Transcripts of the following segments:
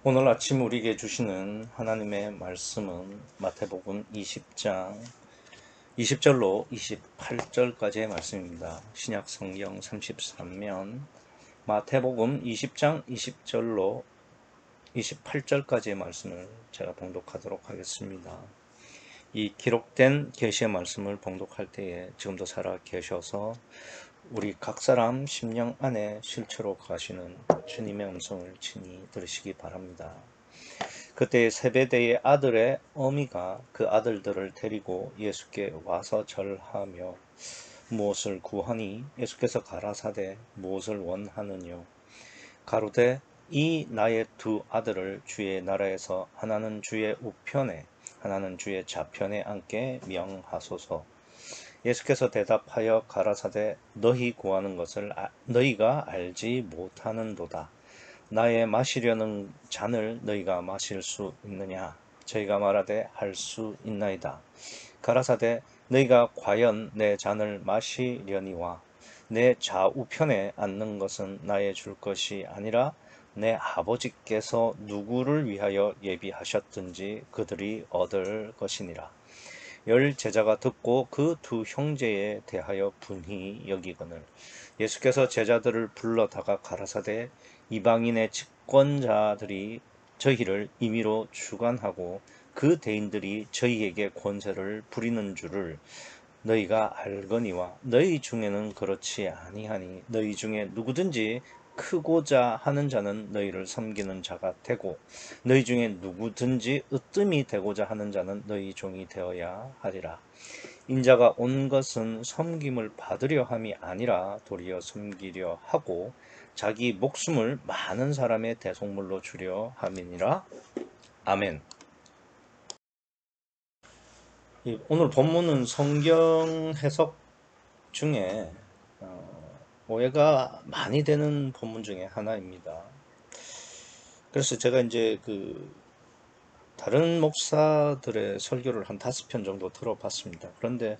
오늘 아침 우리에게 주시는 하나님의 말씀은 마태복음 20장 20절로 28절까지의 말씀입니다. 신약 성경 33면 마태복음 20장 20절로 28절까지의 말씀을 제가 봉독하도록 하겠습니다. 이 기록된 계시의 말씀을 봉독할 때에 지금도 살아 계셔서 우리 각 사람 심령 안에 실체로 가시는 주님의 음성을 친히 들으시기 바랍니다. 그때 세베대의 아들의 어미가 그 아들들을 데리고 예수께 와서 절하며 무엇을 구하니? 예수께서 가라사대 무엇을 원하느뇨? 가로되 이 나의 두 아들을 주의 나라에서 하나는 주의 우편에 하나는 주의 좌편에 앉게 명하소서. 예수께서 대답하여 가라사대 너희 구하는 것을 너희가 알지 못하는도다. 나의 마시려는 잔을 너희가 마실 수 있느냐? 저희가 말하되 할 수 있나이다. 가라사대 너희가 과연 내 잔을 마시려니와 내 좌우편에 앉는 것은 나의 줄 것이 아니라 내 아버지께서 누구를 위하여 예비하셨든지 그들이 얻을 것이니라. 열 제자가 듣고 그 두 형제에 대하여 분히 여기거늘 예수께서 제자들을 불러다가 가라사대 이방인의 집권자들이 저희를 임의로 주관하고 그 대인들이 저희에게 권세를 부리는 줄을 너희가 알거니와 너희 중에는 그렇지 아니하니 너희 중에 누구든지 크고자 하는 자는 너희를 섬기는 자가 되고 너희 중에 누구든지 으뜸이 되고자 하는 자는 너희 종이 되어야 하리라. 인자가 온 것은 섬김을 받으려 함이 아니라 도리어 섬기려 하고 자기 목숨을 많은 사람의 대속물로 주려 함이니라. 아멘. 오늘 본문은 성경 해석 중에 오해가 많이 되는 본문 중에 하나입니다. 그래서 제가 이제 다른 목사들의 설교를 한 5편 정도 들어봤습니다. 그런데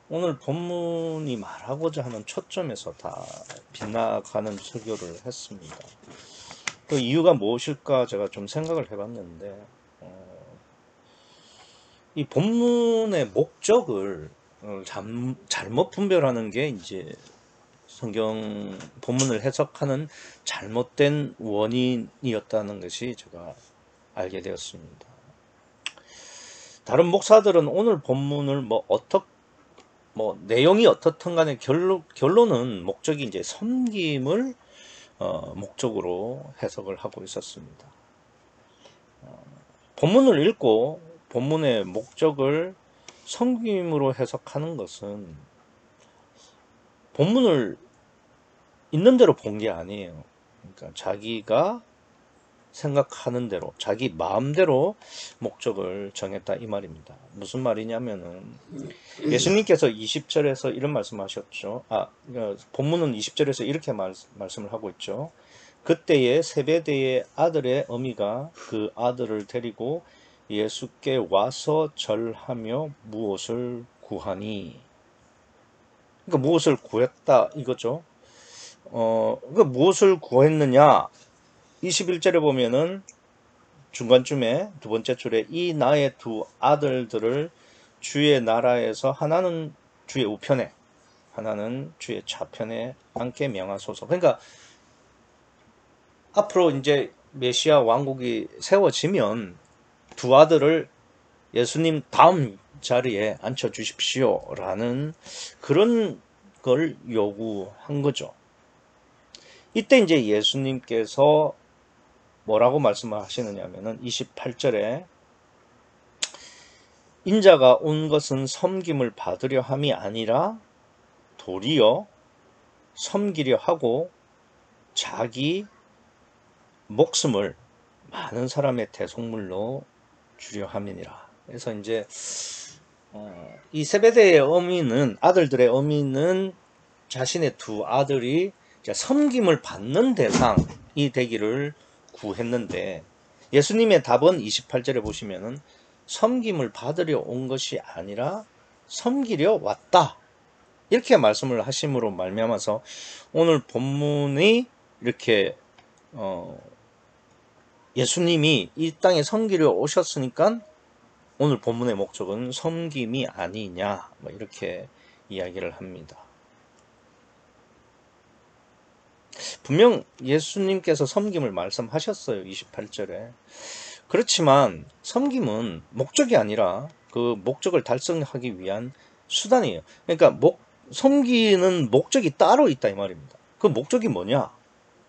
오늘 본문이 말하고자 하는 초점에서 다 빗나가는 설교를 했습니다. 그 이유가 무엇일까 제가 좀 생각을 해봤는데 이 본문의 목적을 잘못 분별하는 게 이제 성경 본문을 해석하는 잘못된 원인이었다는 것이 제가 알게 되었습니다. 다른 목사들은 오늘 본문을 내용이 어떻든 간에 결론은 목적이 이제 섬김을 목적으로 해석을 하고 있었습니다. 본문을 읽고 본문의 목적을 섬김으로 해석하는 것은 본문을 있는 대로 본 게 아니에요. 그러니까 자기가 생각하는 대로 자기 마음대로 목적을 정했다 이 말입니다. 무슨 말이냐면은 예수님께서 20절에서 이런 말씀하셨죠. 본문은 20절에서 이렇게 말씀을 하고 있죠. 그때에 세베대의 아들의 어미가 그 아들을 데리고 예수께 와서 절하며 무엇을 구하니? 그러니까 무엇을 구했다 이거죠. 그러니까 무엇을 구했느냐? 21절에 보면은 중간쯤에 두 번째 줄에 이 나의 두 아들들을 주의 나라에서 하나는 주의 우편에 하나는 주의 좌편에 앉게 명하소서. 그러니까 앞으로 이제 메시아 왕국이 세워지면 두 아들을 예수님 다음 자리에 앉혀 주십시오라는 그런 걸 요구한 거죠. 이때 이제 예수님께서 뭐라고 말씀을 하시느냐면은 28절에 인자가 온 것은 섬김을 받으려 함이 아니라 도리어 섬기려 하고 자기 목숨을 많은 사람의 대속물로 주려 함이니라. 그래서 이제 이 세베대의 어미는 아들들의 어미는 자신의 두 아들이 섬김을 받는 대상이 되기를 구했는데 예수님의 답은 28절에 보시면은 섬김을 받으려 온 것이 아니라 섬기려 왔다. 이렇게 말씀을 하심으로 말미암아서 오늘 본문이 이렇게 예수님이 이 땅에 섬기려 오셨으니까 오늘 본문의 목적은 섬김이 아니냐, 뭐 이렇게 이야기를 합니다. 분명 예수님께서 섬김을 말씀하셨어요. 28절에. 그렇지만 섬김은 목적이 아니라 그 목적을 달성하기 위한 수단이에요. 그러니까 섬기는 목적이 따로 있다 이 말입니다. 그 목적이 뭐냐?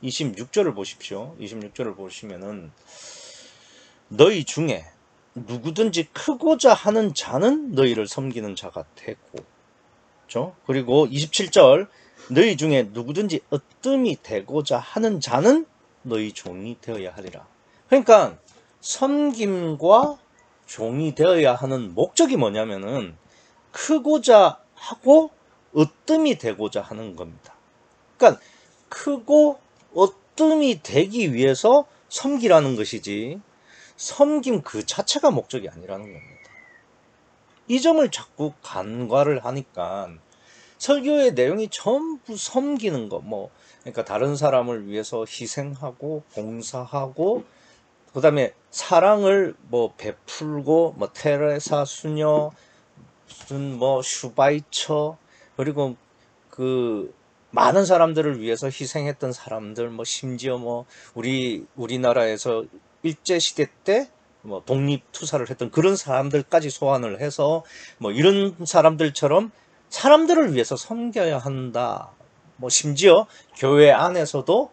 26절을 보십시오. 26절을 보시면은 너희 중에 누구든지 크고자 하는 자는 너희를 섬기는 자가 되고, 그렇죠? 그리고 27절 너희 중에 누구든지 으뜸이 되고자 하는 자는 너희 종이 되어야 하리라. 그러니까 섬김과 종이 되어야 하는 목적이 뭐냐면은 크고자 하고 으뜸이 되고자 하는 겁니다. 그러니까 크고 으뜸이 되기 위해서 섬기라는 것이지 섬김 그 자체가 목적이 아니라는 겁니다. 이 점을 자꾸 간과를 하니까 설교의 내용이 전부 섬기는 거, 그러니까 다른 사람을 위해서 희생하고 봉사하고, 그 다음에 사랑을 베풀고, 테레사 수녀, 무슨 슈바이처, 그리고 그 많은 사람들을 위해서 희생했던 사람들, 심지어 우리나라에서 일제시대 때 독립투사를 했던 그런 사람들까지 소환을 해서 이런 사람들처럼 사람들을 위해서 섬겨야 한다. 심지어 교회 안에서도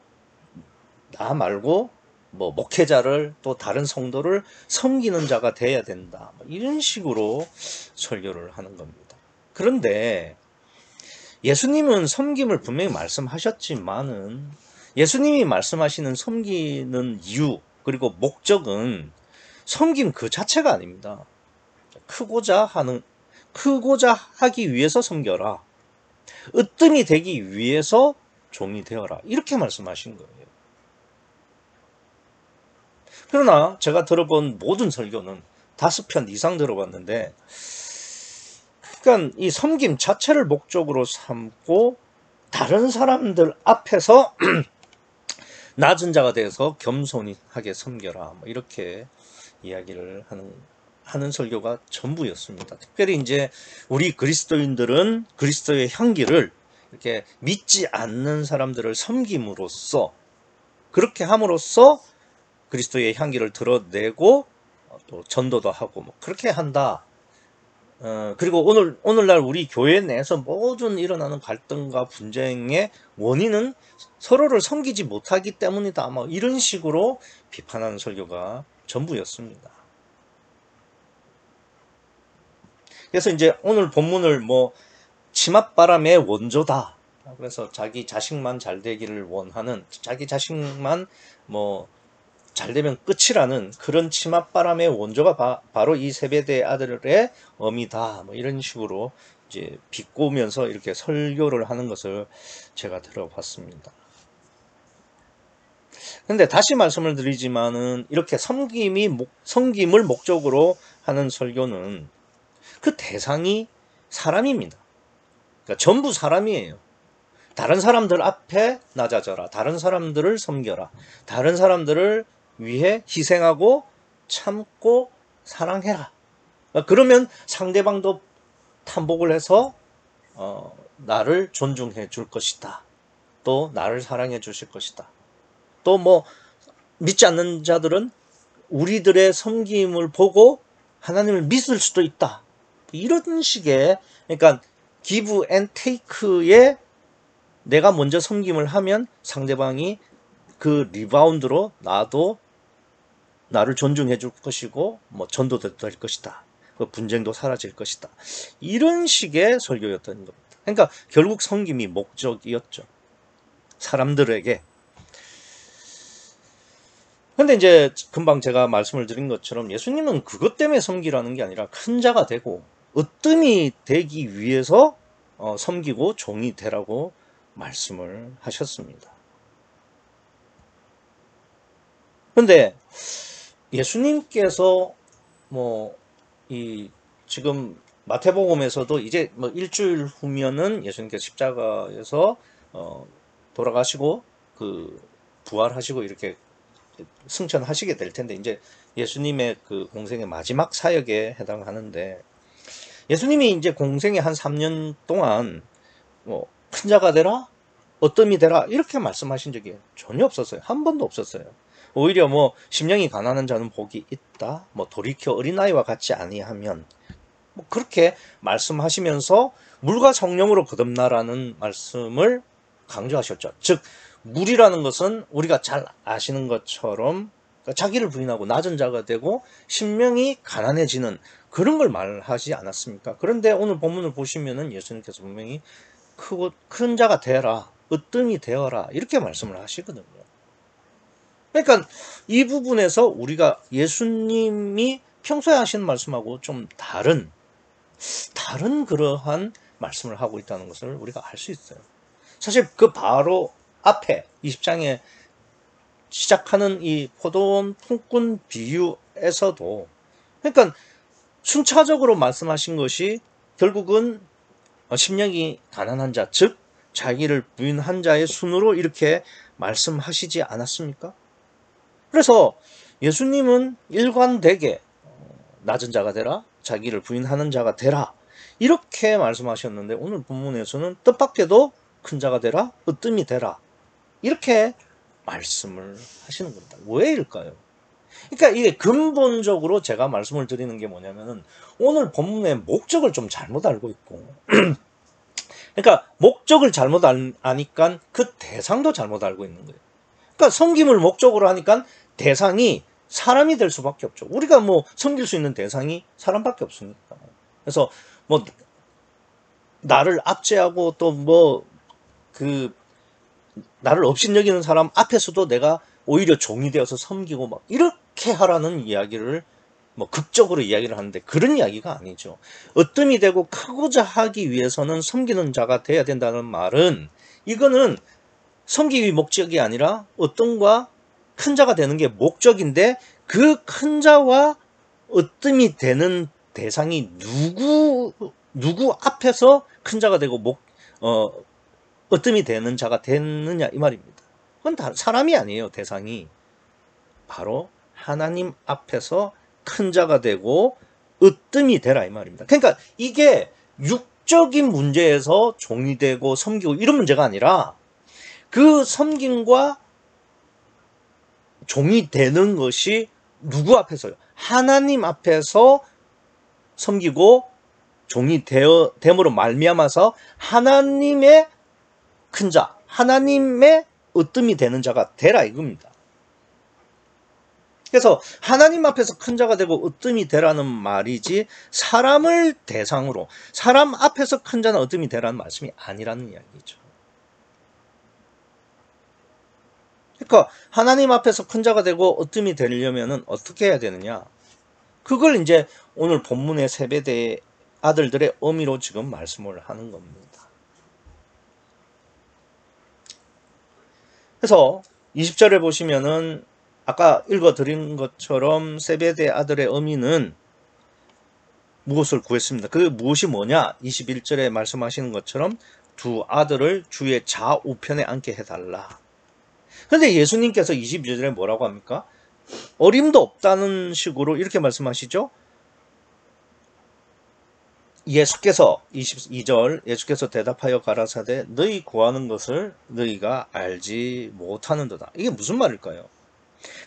나 말고 목회자를 또 다른 성도를 섬기는 자가 돼야 된다. 이런 식으로 설교를 하는 겁니다. 그런데 예수님은 섬김을 분명히 말씀하셨지만은 예수님이 말씀하시는 섬기는 이유 그리고 목적은 섬김 그 자체가 아닙니다. 크고자 하기 위해서 섬겨라. 으뜸이 되기 위해서 종이 되어라. 이렇게 말씀하신 거예요. 그러나 제가 들어본 모든 설교는 5편 이상 들어봤는데, 그러니까 이 섬김 자체를 목적으로 삼고 다른 사람들 앞에서 낮은 자가 돼서 겸손하게 섬겨라. 이렇게 이야기를 하는 설교가 전부였습니다. 특별히 이제 우리 그리스도인들은 그리스도의 향기를 이렇게 믿지 않는 사람들을 섬김으로써, 그렇게 함으로써 그리스도의 향기를 드러내고 또 전도도 하고 그렇게 한다. 그리고 오늘날 우리 교회 내에서 모든 일어나는 갈등과 분쟁의 원인은 서로를 섬기지 못하기 때문이다. 이런 식으로 비판하는 설교가 전부였습니다. 그래서 이제 오늘 본문을 치맛바람의 원조다. 그래서 자기 자식만 잘 되기를 원하는, 자기 자식만 잘 되면 끝이라는 그런 치맛바람의 원조가 바로 이 세베대의 아들의 어미다. 이런 식으로 이제 비꼬면서 이렇게 설교를 하는 것을 제가 들어봤습니다. 근데 다시 말씀을 드리지만은 이렇게 섬김을 목적으로 하는 설교는 그 대상이 사람입니다. 그러니까 전부 사람이에요. 다른 사람들 앞에 낮아져라. 다른 사람들을 섬겨라. 다른 사람들을 위해 희생하고 참고 사랑해라. 그러면 상대방도 탐복을 해서 나를 존중해 줄 것이다. 또 나를 사랑해 주실 것이다. 또 믿지 않는 자들은 우리들의 섬김을 보고 하나님을 믿을 수도 있다. 이런 식의, 그러니까 기브 앤 테이크에 내가 먼저 섬김을 하면 상대방이 그 리바운드로 나도 나를 존중해 줄 것이고 전도도 될 것이다. 그 분쟁도 사라질 것이다. 이런 식의 설교였던 겁니다. 그러니까 결국 섬김이 목적이었죠. 사람들에게. 근데 이제 금방 제가 말씀을 드린 것처럼 예수님은 그것 때문에 섬기라는 게 아니라 큰 자가 되고 으뜸이 되기 위해서 섬기고 종이 되라고 말씀을 하셨습니다. 근데 예수님께서 지금 마태복음에서도 이제 일주일 후면은 예수님께서 십자가에서 돌아가시고 부활하시고 이렇게 승천하시게 될 텐데, 이제 예수님의 그 공생의 마지막 사역에 해당하는데, 예수님이 이제 공생의 한 3년 동안 뭐 큰 자가 되라, 어뜸이 되라 이렇게 말씀하신 적이 전혀 없었어요. 한 번도 없었어요. 오히려 뭐 심령이 가난한 자는 복이 있다, 뭐 돌이켜 어린아이와 같지 아니하면, 뭐 그렇게 말씀하시면서 물과 성령으로 거듭나라는 말씀을 강조하셨죠. 즉 물이라는 것은 우리가 잘 아시는 것처럼 자기를 부인하고 낮은 자가 되고 심령이 가난해지는 그런 걸 말하지 않았습니까? 그런데 오늘 본문을 보시면은 예수님께서 분명히 크고 큰 자가 되어라, 으뜸이 되어라 이렇게 말씀을 하시거든요. 그러니까 이 부분에서 우리가 예수님이 평소에 하시는 말씀하고 좀 다른 그러한 말씀을 하고 있다는 것을 우리가 알 수 있어요. 사실 그 바로 앞에 20장에 시작하는 이 포도원 품꾼 비유에서도, 그러니까 순차적으로 말씀하신 것이 결국은 심령이 가난한 자, 즉 자기를 부인한 자의 순으로 이렇게 말씀하시지 않았습니까? 그래서 예수님은 일관되게 낮은 자가 되라, 자기를 부인하는 자가 되라 이렇게 말씀하셨는데, 오늘 본문에서는 뜻밖에도 큰 자가 되라, 으뜸이 되라 이렇게 말씀을 하시는 겁니다. 왜일까요? 그러니까 이게 근본적으로 제가 말씀을 드리는 게 뭐냐면은, 오늘 본문의 목적을 좀 잘못 알고 있고, 그러니까 목적을 잘못 아니까 그 대상도 잘못 알고 있는 거예요. 그러니까 섬김을 목적으로 하니까 대상이 사람이 될 수밖에 없죠. 우리가 뭐 섬길 수 있는 대상이 사람밖에 없으니까. 그래서 뭐 나를 압제하고 또 뭐 그 나를 업신여기는 사람 앞에서도 내가 오히려 종이 되어서 섬기고 막 이렇게 하라는 이야기를 뭐 극적으로 이야기를 하는데, 그런 이야기가 아니죠. 으뜸이 되고 크고자 하기 위해서는 섬기는 자가 돼야 된다는 말은, 이거는 섬기기 목적이 아니라 으뜸과 큰 자가 되는 게 목적인데, 그 큰 자와 으뜸이 되는 대상이 누구 앞에서 큰 자가 되고 으뜸이 되는 자가 됐느냐 이 말입니다. 그건 다 사람이 아니에요. 대상이 바로 하나님 앞에서 큰 자가 되고 으뜸이 되라 이 말입니다. 그러니까 이게 육적인 문제에서 종이 되고 섬기고 이런 문제가 아니라, 그 섬김과 종이 되는 것이 누구 앞에서요? 하나님 앞에서 섬기고 종이 됨으로 말미암아서 하나님의 큰 자, 하나님의 으뜸이 되는 자가 되라 이겁니다. 그래서 하나님 앞에서 큰 자가 되고 으뜸이 되라는 말이지, 사람을 대상으로 사람 앞에서 큰 자나 으뜸이 되라는 말씀이 아니라는 이야기죠. 그러니까 하나님 앞에서 큰 자가 되고 으뜸이 되려면 어떻게 해야 되느냐, 그걸 이제 오늘 본문의 세베대 아들들의 의미로 지금 말씀을 하는 겁니다. 그래서 20절에 보시면은 아까 읽어드린 것처럼 세베대 아들의 의미는 무엇을 구했습니다. 그 무엇이 뭐냐? 21절에 말씀하시는 것처럼 두 아들을 주의 좌우편에 앉게 해달라. 그런데 예수님께서 22절에 뭐라고 합니까? 어림도 없다는 식으로 이렇게 말씀하시죠. 예수께서 22절 예수께서 대답하여 가라사대 너희 구하는 것을 너희가 알지 못하는도다. 이게 무슨 말일까요?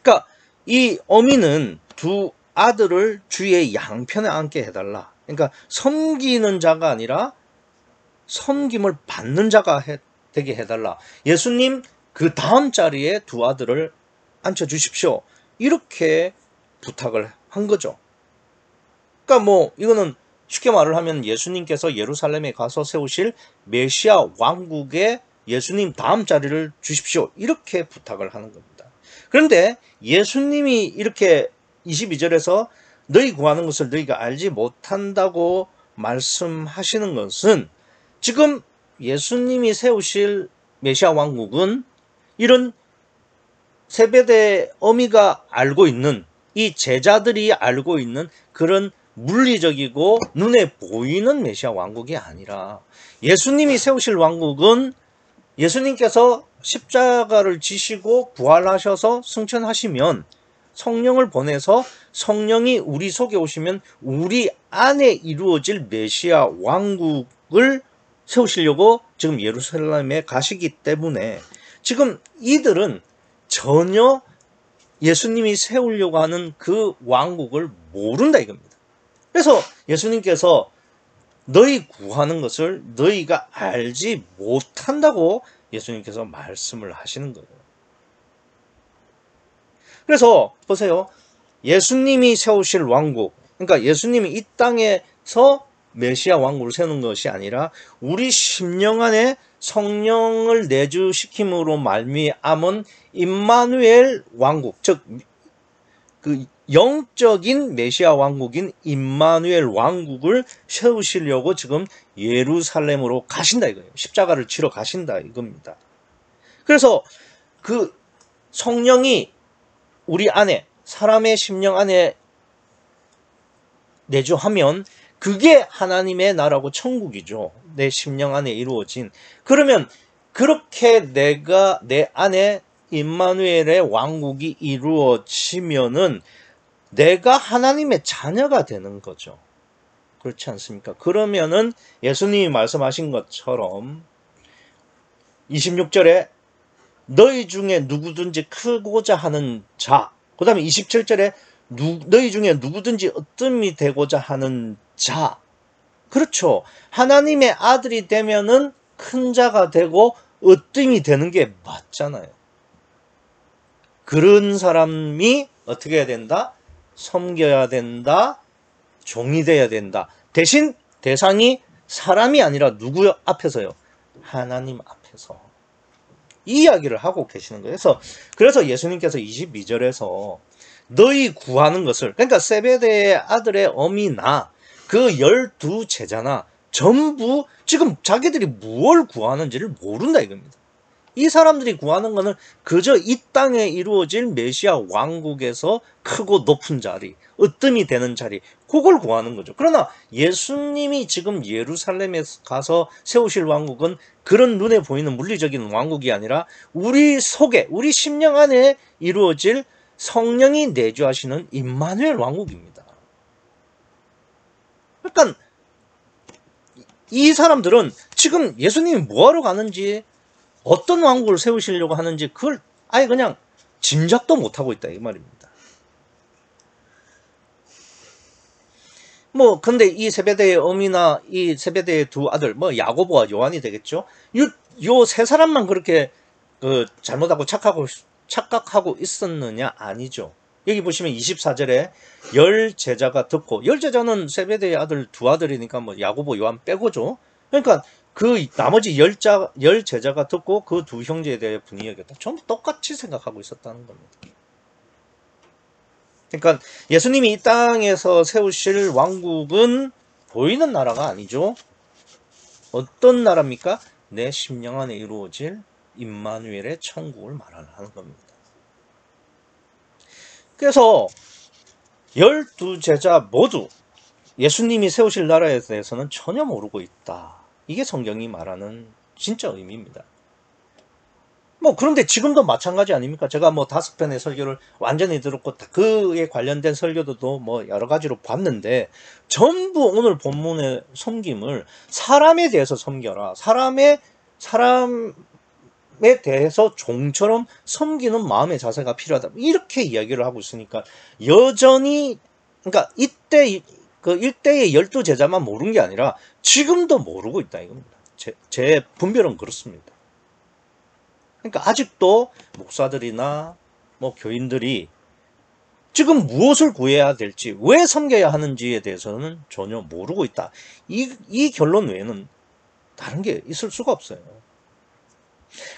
그러니까 이 어미는 두 아들을 주의 양편에 앉게 해달라. 그러니까 섬기는 자가 아니라 섬김을 받는 자가 되게 해달라. 예수님 그 다음 자리에 두 아들을 앉혀주십시오. 이렇게 부탁을 한 거죠. 그러니까 뭐 이거는 쉽게 말을 하면 예수님께서 예루살렘에 가서 세우실 메시아 왕국에 예수님 다음 자리를 주십시오. 이렇게 부탁을 하는 겁니다. 그런데 예수님이 이렇게 22절에서 너희 구하는 것을 너희가 알지 못한다고 말씀하시는 것은, 지금 예수님이 세우실 메시아 왕국은 이런 세베대 어미가 알고 있는, 이 제자들이 알고 있는 그런 물리적이고 눈에 보이는 메시아 왕국이 아니라, 예수님이 세우실 왕국은 예수님께서 십자가를 지시고 부활하셔서 승천하시면 성령을 보내서 성령이 우리 속에 오시면 우리 안에 이루어질 메시아 왕국을 세우시려고 지금 예루살렘에 가시기 때문에 지금 이들은 전혀 예수님이 세우려고 하는 그 왕국을 모른다 이겁니다. 그래서 예수님께서 너희 구하는 것을 너희가 알지 못한다고 예수님께서 말씀을 하시는 거예요. 그래서 보세요. 예수님이 세우실 왕국, 그러니까 예수님이 이 땅에서 메시아 왕국을 세우는 것이 아니라 우리 심령 안에 성령을 내주시킴으로 말미암은 임마누엘 왕국, 즉 그 영적인 메시아 왕국인 임마누엘 왕국을 세우시려고 지금 예루살렘으로 가신다 이거예요. 십자가를 치러 가신다 이겁니다. 그래서 그 성령이 우리 안에 사람의 심령 안에 내주하면 그게 하나님의 나라고 천국이죠. 내 심령 안에 이루어진. 그러면 그렇게 내가 내 안에 임마누엘의 왕국이 이루어지면은 내가 하나님의 자녀가 되는 거죠. 그렇지 않습니까? 그러면은 예수님이 말씀하신 것처럼 26절에 너희 중에 누구든지 크고자 하는 자, 그 다음에 27절에 너희 중에 누구든지 으뜸이 되고자 하는 자. 그렇죠. 하나님의 아들이 되면은 큰 자가 되고 으뜸이 되는 게 맞잖아요. 그런 사람이 어떻게 해야 된다? 섬겨야 된다. 종이 돼야 된다. 대신 대상이 사람이 아니라 누구 앞에서요? 하나님 앞에서. 이 이야기를 하고 계시는 거예요. 그래서 예수님께서 22절에서 너희 구하는 것을, 그러니까 세베대의 아들의 어미나 그 12 제자나 전부 지금 자기들이 무엇을 구하는지를 모른다 이겁니다. 이 사람들이 구하는 거는 그저 이 땅에 이루어질 메시아 왕국에서 크고 높은 자리, 으뜸이 되는 자리, 그걸 구하는 거죠. 그러나 예수님이 지금 예루살렘에 가서 세우실 왕국은 그런 눈에 보이는 물리적인 왕국이 아니라 우리 속에, 우리 심령 안에 이루어질 성령이 내주하시는 임마누엘 왕국입니다. 그러니까 이 사람들은 지금 예수님이 뭐하러 가는지, 어떤 왕국을 세우시려고 하는지 그걸 아예 그냥 짐작도 못하고 있다 이 말입니다. 근데 이 세베대의 어미나 이 세베대의 두 아들, 야고보와 요한이 되겠죠. 요 세 사람만 그렇게 잘못하고 착각하고 있었느냐? 아니죠. 여기 보시면 24절에 10 제자가 듣고, 10 제자는 세베대의 아들 두 아들이니까 야고보 요한 빼고죠. 그러니까 그 나머지 10 제자가 듣고 그 두 형제에 대해 분이하겠다. 전부 똑같이 생각하고 있었다는 겁니다. 그러니까 예수님이 이 땅에서 세우실 왕국은 보이는 나라가 아니죠. 어떤 나라입니까? 내 심령 안에 이루어질 임마누엘의 천국을 말하는 겁니다. 그래서 12 제자 모두 예수님이 세우실 나라에 대해서는 전혀 모르고 있다. 이게 성경이 말하는 진짜 의미입니다. 그런데 지금도 마찬가지 아닙니까? 제가 5편의 설교를 완전히 들었고 그에 관련된 설교도 여러 가지로 봤는데 전부 오늘 본문의 섬김을 사람에 대해서 섬겨라. 사람에 대해서 종처럼 섬기는 마음의 자세가 필요하다. 이렇게 이야기를 하고 있으니까 여전히, 그러니까 이때 그 일대의 12 제자만 모르는 게 아니라 지금도 모르고 있다 이겁니다. 제 분별은 그렇습니다. 그러니까 아직도 목사들이나 교인들이 지금 무엇을 구해야 될지, 왜 섬겨야 하는지에 대해서는 전혀 모르고 있다. 이 결론 외에는 다른 게 있을 수가 없어요.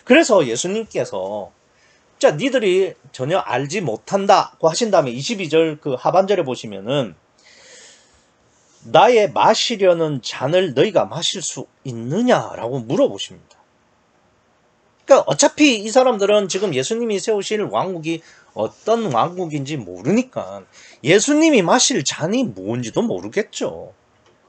그래서 예수님께서 자, 니들이 전혀 알지 못한다고 하신 다음에 22절 그 하반절에 보시면은 나의 마시려는 잔을 너희가 마실 수 있느냐라고 물어보십니다. 그러니까 어차피 이 사람들은 지금 예수님이 세우실 왕국이 어떤 왕국인지 모르니까 예수님이 마실 잔이 뭔지도 모르겠죠.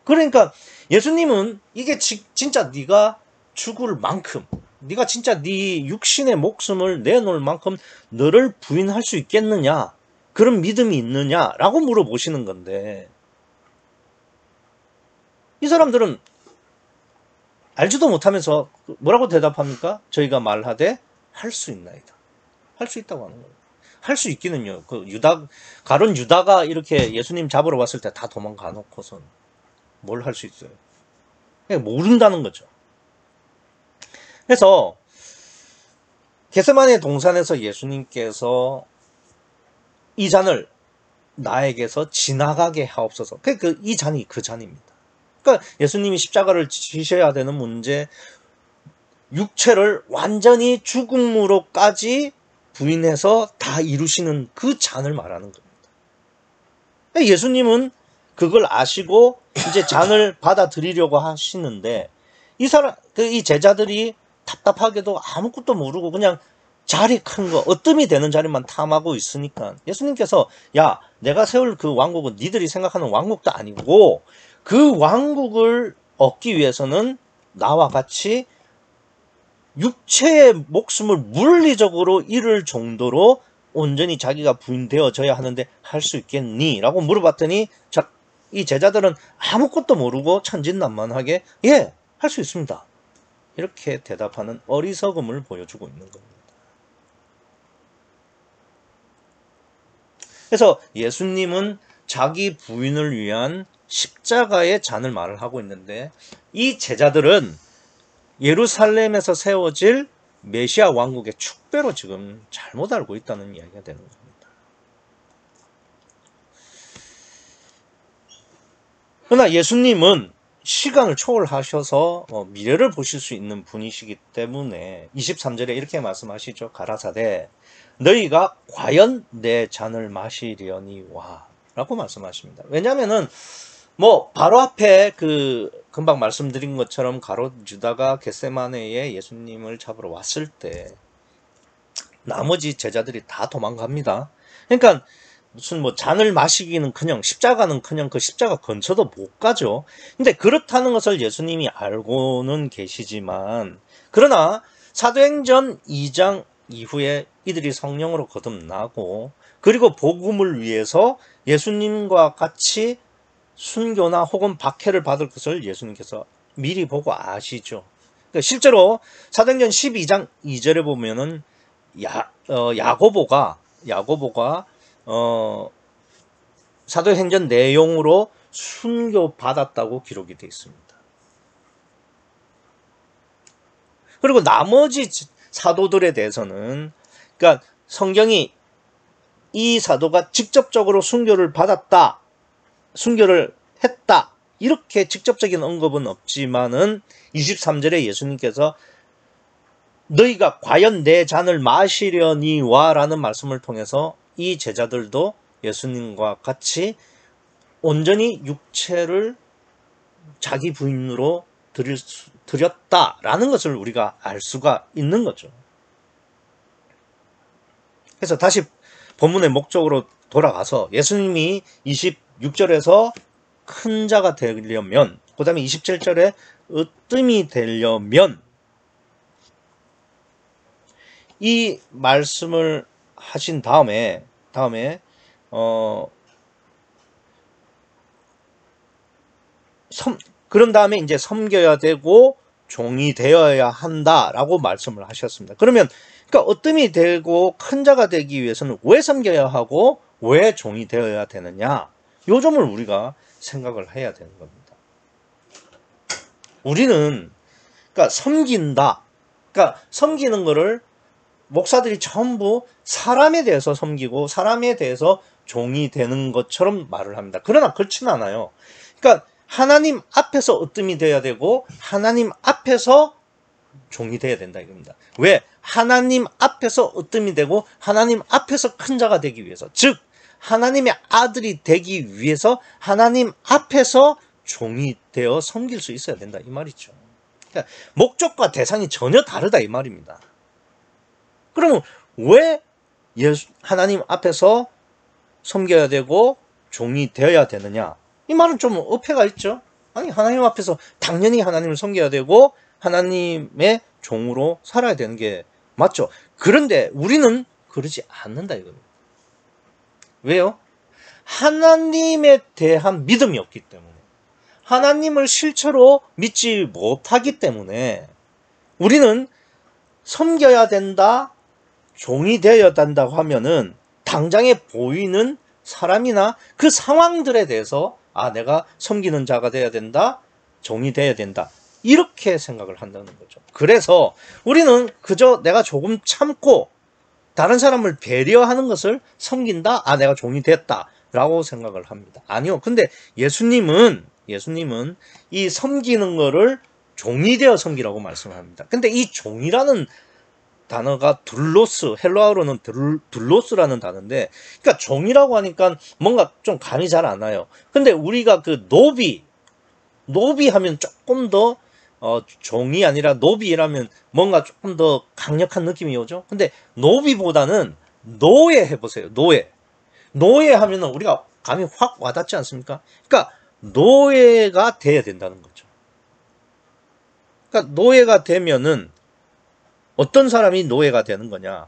그러니까 예수님은 이게 진짜 네가 죽을 만큼, 네가 진짜 네 육신의 목숨을 내놓을 만큼 너를 부인할 수 있겠느냐? 그런 믿음이 있느냐? 라고 물어보시는 건데, 이 사람들은 알지도 못하면서 뭐라고 대답합니까? 저희가 말하되 할 수 있나이다. 할 수 있다고 하는 거예요. 할 수 있기는요. 가론 유다가 이렇게 예수님 잡으러 왔을 때 다 도망가 놓고선 뭘 할 수 있어요? 그냥 모른다는 거죠. 그래서 겟세마네 동산에서 예수님께서 이 잔을 나에게서 지나가게 하옵소서. 이 잔이 그 잔입니다. 그러니까 예수님이 십자가를 지셔야 되는 문제, 육체를 완전히 죽음으로까지 부인해서 다 이루시는 그 잔을 말하는 겁니다. 예수님은 그걸 아시고 이제 잔을 받아들이려고 하시는데, 이 제자들이 답답하게도 아무것도 모르고 그냥 자리 큰 거, 으뜸이 되는 자리만 탐하고 있으니까 예수님께서, 야, 내가 세울 그 왕국은 니들이 생각하는 왕국도 아니고, 그 왕국을 얻기 위해서는 나와 같이 육체의 목숨을 물리적으로 잃을 정도로 온전히 자기가 부인되어져야 하는데 할 수 있겠니? 라고 물어봤더니 이 제자들은 아무것도 모르고 천진난만하게 예, 할 수 있습니다. 이렇게 대답하는 어리석음을 보여주고 있는 겁니다. 그래서 예수님은 자기 부인을 위한 십자가의 잔을 말을 하고 있는데, 이 제자들은 예루살렘에서 세워질 메시아 왕국의 축배로 지금 잘못 알고 있다는 이야기가 되는 겁니다. 그러나 예수님은 시간을 초월하셔서 미래를 보실 수 있는 분이시기 때문에 23절에 이렇게 말씀하시죠. 가라사대 너희가 과연 내 잔을 마시려니와 라고 말씀하십니다. 왜냐하면은 바로 앞에 금방 말씀드린 것처럼 가롯 유다가 겟세마네에 예수님을 잡으러 왔을 때 나머지 제자들이 다 도망갑니다. 그러니까 무슨 잔을 마시기는 그냥, 십자가는 그냥 그 십자가 근처도 못 가죠. 근데 그렇다는 것을 예수님이 알고는 계시지만, 그러나 사도행전 2장 이후에 이들이 성령으로 거듭나고, 그리고 복음을 위해서 예수님과 같이 순교나 혹은 박해를 받을 것을 예수님께서 미리 보고 아시죠. 그러니까 실제로 사도행전 12장 2절에 보면은 야고보가 사도행전 내용으로 순교받았다고 기록이 되어 있습니다. 그리고 나머지 사도들에 대해서는, 그러니까 성경이 이 사도가 직접적으로 순교를 받았다, 순교를 했다, 이렇게 직접적인 언급은 없지만은 23절에 예수님께서 너희가 과연 내 잔을 마시려니와 라는 말씀을 통해서 이 제자들도 예수님과 같이 온전히 육체를 자기 부인으로 드렸다라는 것을 우리가 알 수가 있는 거죠. 그래서 다시 본문의 목적으로 돌아가서 예수님이 26절에서 큰 자가 되려면, 그 다음에 27절에 으뜸이 되려면 이 말씀을 하신 다음에 그런 다음에 이제 섬겨야 되고 종이 되어야 한다라고 말씀을 하셨습니다. 그러면 그러니까 으뜸이 되고 큰 자가 되기 위해서는 왜 섬겨야 하고 왜 종이 되어야 되느냐, 요 점을 우리가 생각을 해야 되는 겁니다. 우리는 그러니까 섬기는 거를 목사들이 전부 사람에 대해서 섬기고 사람에 대해서 종이 되는 것처럼 말을 합니다. 그러나 그렇지는 않아요. 그러니까 하나님 앞에서 으뜸이 되어야 되고 하나님 앞에서 종이 되어야 된다 이겁니다. 왜? 하나님 앞에서 으뜸이 되고 하나님 앞에서 큰 자가 되기 위해서, 즉 하나님의 아들이 되기 위해서 하나님 앞에서 종이 되어 섬길 수 있어야 된다 이 말이죠. 그러니까 목적과 대상이 전혀 다르다 이 말입니다. 그러면 왜 하나님 앞에서 섬겨야 되고 종이 되어야 되느냐, 이 말은 좀 어폐가 있죠. 아니, 하나님 앞에서 당연히 하나님을 섬겨야 되고 하나님의 종으로 살아야 되는 게 맞죠. 그런데 우리는 그러지 않는다 이겁니다. 왜요? 하나님에 대한 믿음이 없기 때문에, 하나님을 실제로 믿지 못하기 때문에 우리는 섬겨야 된다, 종이 되어야 된다고 하면은 당장에 보이는 사람이나 그 상황들에 대해서 내가 섬기는 자가 되어야 된다, 종이 되어야 된다, 이렇게 생각을 한다는 거죠. 그래서 우리는 그저 내가 조금 참고 다른 사람을 배려하는 것을 섬긴다, 내가 종이 됐다 라고 생각을 합니다. 아니요. 근데 예수님은 이 섬기는 거를 종이 되어 섬기라고 말씀합니다. 근데 이 종이라는 단어가 둘로스, 헬라어로는 둘로스라는 단어인데, 그러니까 종이라고 하니까 뭔가 좀 감이 잘 안 와요. 근데 우리가 그 노비 하면 조금 더 종이 아니라 노비라면 뭔가 조금 더 강력한 느낌이 오죠. 근데 노비보다는 노예 해보세요. 노예 하면은 우리가 감이 확 와닿지 않습니까? 그러니까 노예가 돼야 된다는 거죠. 그러니까 노예가 되면은 어떤 사람이 노예가 되는 거냐?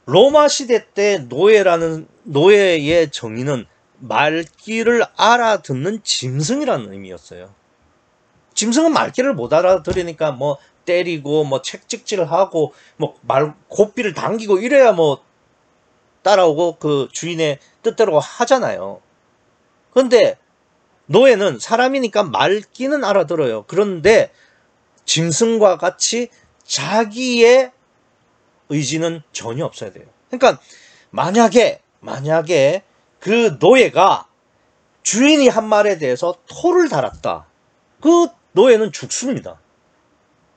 로마 시대 때 노예의 정의는 말귀를 알아듣는 짐승이라는 의미였어요. 짐승은 말귀를 못 알아들으니까 뭐 때리고 뭐 책찍질하고 뭐 고삐를 당기고 이래야 뭐 따라오고 그 주인의 뜻대로 하잖아요. 그런데 노예는 사람이니까 말귀는 알아들어요. 그런데 짐승과 같이 자기의 의지는 전혀 없어야 돼요. 그러니까 만약에 그 노예가 주인이 한 말에 대해서 토를 달았다. 그 노예는 죽습니다.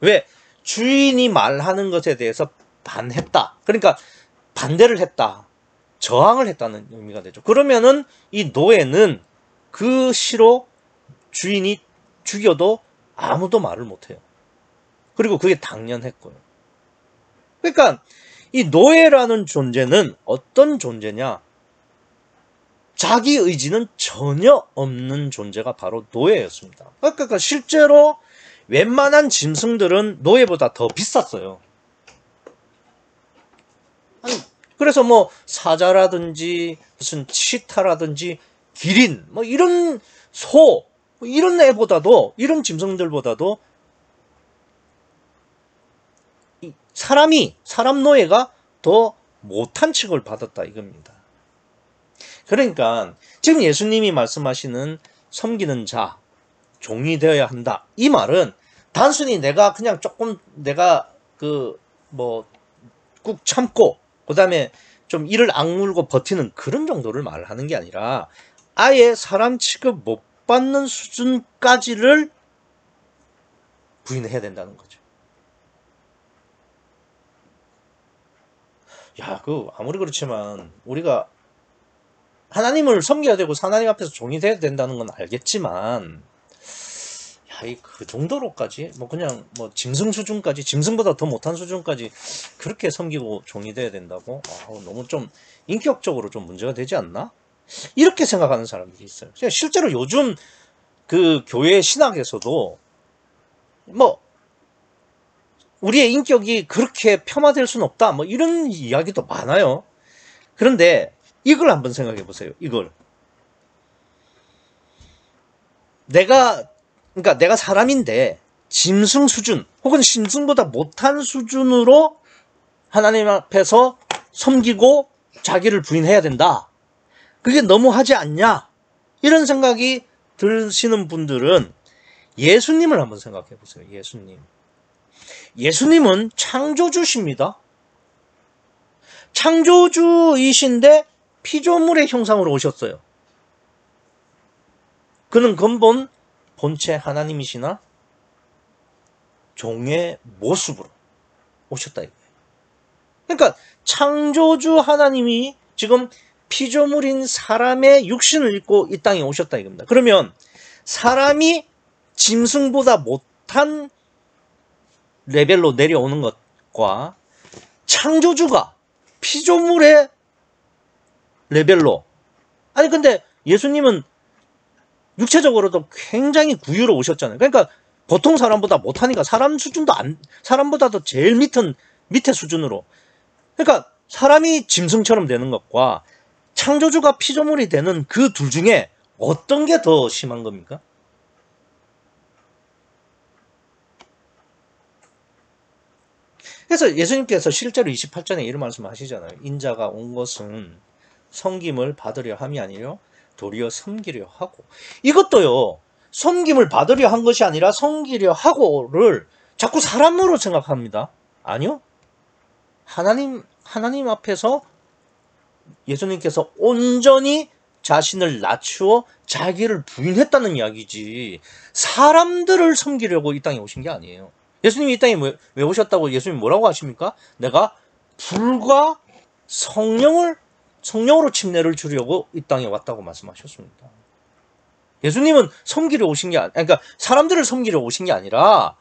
왜? 주인이 말하는 것에 대해서 반했다. 그러니까 반대를 했다. 저항을 했다는 의미가 되죠. 그러면은 이 노예는 그 시로 주인이 죽여도 아무도 말을 못해요. 그리고 그게 당연했고요. 그러니까 이 노예라는 존재는 어떤 존재냐? 자기 의지는 전혀 없는 존재가 바로 노예였습니다. 그러니까 실제로 웬만한 짐승들은 노예보다 더 비쌌어요. 그래서 뭐 사자라든지 무슨 치타라든지 기린 뭐 이런 소 이런 애보다도, 이런 짐승들보다도 사람 노예가 더 못한 취급을 받았다 이겁니다. 그러니까 지금 예수님이 말씀하시는 섬기는 자, 종이 되어야 한다, 이 말은 단순히 내가 그냥 조금 내가 꾹 참고 그 다음에 좀 이를 악물고 버티는 그런 정도를 말하는 게 아니라 아예 사람 취급 못 받는 수준까지를 부인해야 된다는 거죠. 아무리 그렇지만 우리가 하나님을 섬겨야 되고 하나님 앞에서 종이 돼야 된다는 건 알겠지만, 그 정도로까지 그냥 짐승 수준까지, 짐승보다 더 못한 수준까지 그렇게 섬기고 종이 돼야 된다고? 너무 좀 인격적으로 좀 문제가 되지 않나? 이렇게 생각하는 사람들이 있어요. 실제로 요즘 그 교회 신학에서도 우리의 인격이 그렇게 폄하될 수는 없다, 이런 이야기도 많아요. 그런데 이걸 한번 생각해 보세요. 이걸 내가 사람인데 짐승 수준 혹은 짐승보다 못한 수준으로 하나님 앞에서 섬기고 자기를 부인해야 된다. 그게 너무하지 않냐? 이런 생각이 드시는 분들은 예수님을 한번 생각해 보세요. 예수님은 창조주십니다. 창조주이신데 피조물의 형상으로 오셨어요. 그는 근본 본체 하나님이시나 종의 모습으로 오셨다 이거예요. 그러니까 창조주 하나님이 지금 피조물인 사람의 육신을 입고 이 땅에 오셨다 이겁니다. 그러면 사람이 짐승보다 못한 레벨로 내려오는 것과 창조주가 피조물의 레벨로, 근데 예수님은 육체적으로도 굉장히 구유로 오셨잖아요. 그러니까 보통 사람보다 못하니까 사람보다도 제일 밑에 수준으로. 그러니까 사람이 짐승처럼 되는 것과 창조주가 피조물이 되는 그 둘 중에 어떤 게 더 심한 겁니까? 그래서 예수님께서 실제로 28절에 이런 말씀 하시잖아요. 인자가 온 것은 섬김을 받으려 함이 아니라 도리어 섬기려 하고. 이것도요, 섬김을 받으려 한 것이 아니라 섬기려 하고를 자꾸 사람으로 생각합니다. 아니요. 하나님 앞에서 예수님께서 온전히 자신을 낮추어 자기를 부인했다는 이야기지, 사람들을 섬기려고 이 땅에 오신 게 아니에요. 예수님이 이 땅에 왜 오셨다고 예수님이 뭐라고 하십니까? 내가 불과 성령으로 침례를 주려고 이 땅에 왔다고 말씀하셨습니다. 예수님은 섬기려 오신 게 그러니까 사람들을 섬기려 오신 게 아니라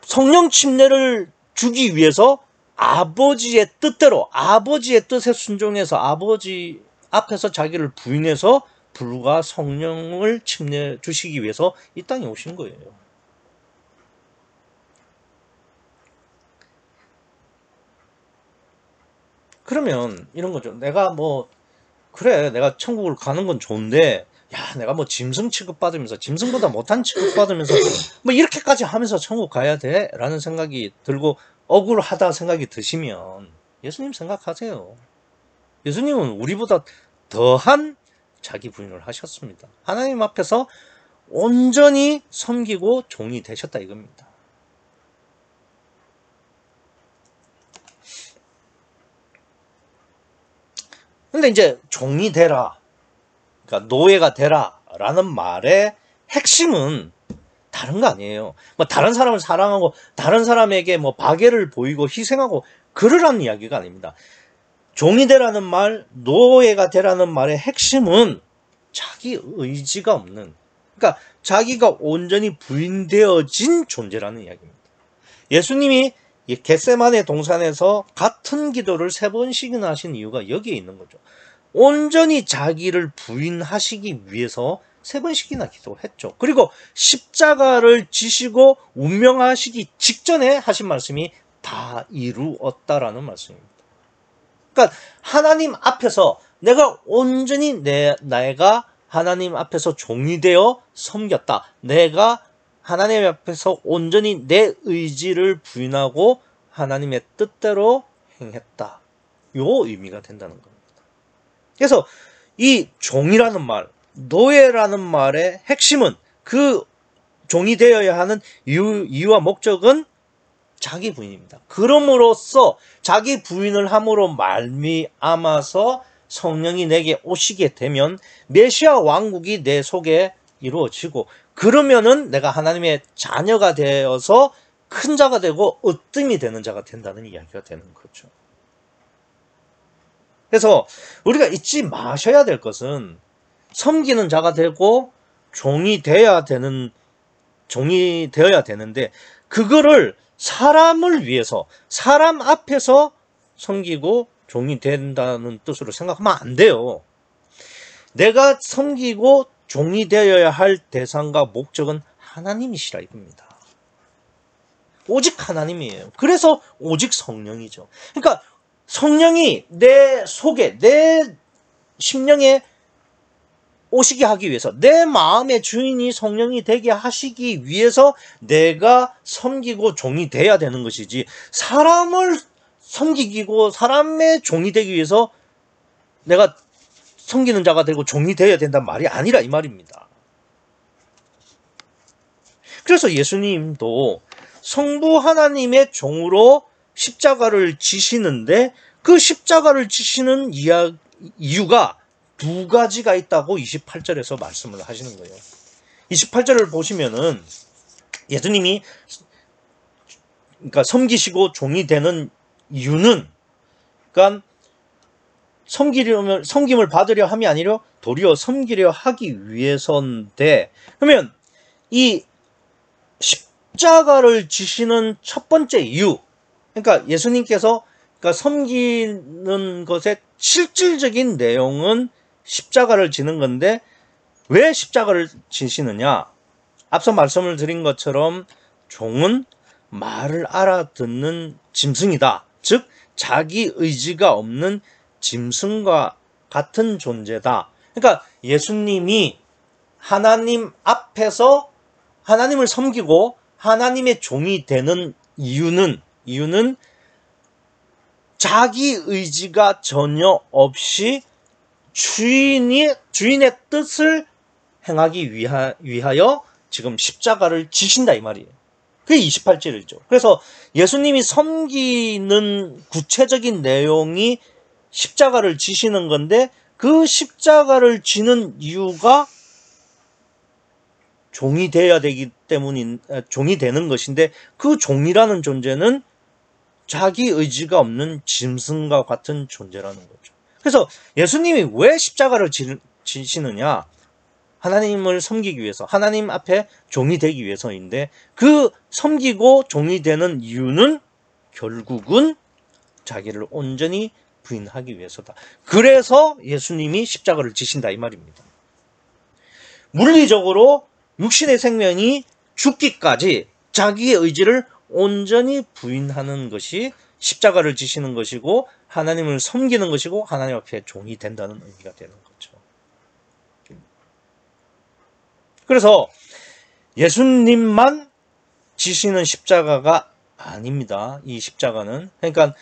성령 침례를 주기 위해서 아버지의 뜻대로, 아버지의 뜻에 순종해서 아버지 앞에서 자기를 부인해서 불과 성령을 침례 주시기 위해서 이 땅에 오신 거예요. 그러면 이런 거죠. 내가 그래, 내가 천국을 가는 건 좋은데, 야, 내가 짐승 취급받으면서, 짐승보다 못한 취급받으면서, 이렇게까지 하면서 천국 가야 돼? 라는 생각이 들고, 억울하다 생각이 드시면, 예수님 생각하세요. 예수님은 우리보다 더한 자기 부인을 하셨습니다. 하나님 앞에서 온전히 섬기고 종이 되셨다 이겁니다. 근데 이제 종이 되라, 그러니까 노예가 되라 라는 말의 핵심은 다른 거 아니에요. 다른 사람을 사랑하고 다른 사람에게 박애를 보이고 희생하고 그러라는 이야기가 아닙니다. 종이 되라는 말, 노예가 되라는 말의 핵심은 자기 의지가 없는, 그러니까 자기가 온전히 부인되어진 존재라는 이야기입니다. 예수님이 겟세마네 동산에서 같은 기도를 3번씩이나 하신 이유가 여기에 있는 거죠. 온전히 자기를 부인하시기 위해서 3번씩이나 기도했죠. 그리고 십자가를 지시고 운명하시기 직전에 하신 말씀이 다 이루었다라는 말씀입니다. 그러니까 하나님 앞에서 내가 온전히 내가 하나님 앞에서 종이 되어 섬겼다. 내가 하나님 앞에서 온전히 내 의지를 부인하고 하나님의 뜻대로 행했다. 요 의미가 된다는 겁니다. 그래서 이 종이라는 말, 노예라는 말의 핵심은, 그 종이 되어야 하는 이유와 목적은 자기 부인입니다. 그럼으로써 자기 부인을 함으로 말미암아서 성령이 내게 오시게 되면 메시아 왕국이 내 속에 이루어지고, 그러면은 내가 하나님의 자녀가 되어서 큰 자가 되고 으뜸이 되는 자가 된다는 이야기가 되는 거죠. 그래서 우리가 잊지 마셔야 될 것은, 섬기는 자가 되고 종이 되어야 되는데, 그거를 사람을 위해서, 사람 앞에서 섬기고 종이 된다는 뜻으로 생각하면 안 돼요. 내가 섬기고 종이 되어야 할 대상과 목적은 하나님이시라 이겁니다. 오직 하나님이에요. 그래서 오직 성령이죠. 그러니까 성령이 내 속에, 내 심령에 오시게 하기 위해서, 내 마음의 주인이 성령이 되게 하시기 위해서 내가 섬기고 종이 돼야 되는 것이지, 사람을 섬기고 사람의 종이 되기 위해서 내가 섬기는 자가 되고 종이 되어야 된다는 말이 아니라 이 말입니다. 그래서 예수님도 성부 하나님의 종으로 십자가를 지시는데, 그 십자가를 지시는 이유가 2가지가 있다고 28절에서 말씀을 하시는 거예요. 28절을 보시면은 예수님이 그러니까 섬기시고 종이 되는 이유는, 그러니까 섬김을 받으려 함이 아니라 도리어 섬기려 하기 위해서인데, 그러면 이 십자가를 지시는 첫 번째 이유, 그러니까 예수님께서 섬기는 것의 실질적인 내용은 십자가를 지는 건데, 왜 십자가를 지시느냐? 앞서 말씀을 드린 것처럼 종은 말을 알아듣는 짐승이다. 즉 자기 의지가 없는 짐승과 같은 존재다. 그러니까 예수님이 하나님 앞에서 하나님을 섬기고 하나님의 종이 되는 이유는 자기 의지가 전혀 없이 주인의 뜻을 행하기 위하여 지금 십자가를 지신다 이 말이에요. 그게 28절이죠. 그래서 예수님이 섬기는 구체적인 내용이 십자가를 지시는 건데 그 십자가를 지는 이유가 종이 되어야 되기 때문인 종이 되는 것인데 그 종이라는 존재는 자기 의지가 없는 짐승과 같은 존재라는 거죠. 그래서 예수님이 왜 십자가를 지시느냐? 하나님을 섬기기 위해서, 하나님 앞에 종이 되기 위해서인데 그 섬기고 종이 되는 이유는 결국은 자기를 온전히 부인하기 위해서다. 그래서 예수님이 십자가를 지신다 이 말입니다. 물리적으로 육신의 생명이 죽기까지 자기의 의지를 온전히 부인하는 것이 십자가를 지시는 것이고 하나님을 섬기는 것이고 하나님 앞에 종이 된다는 의미가 되는 거죠. 그래서 예수님만 지시는 십자가가 아닙니다. 이 십자가는. 그러니까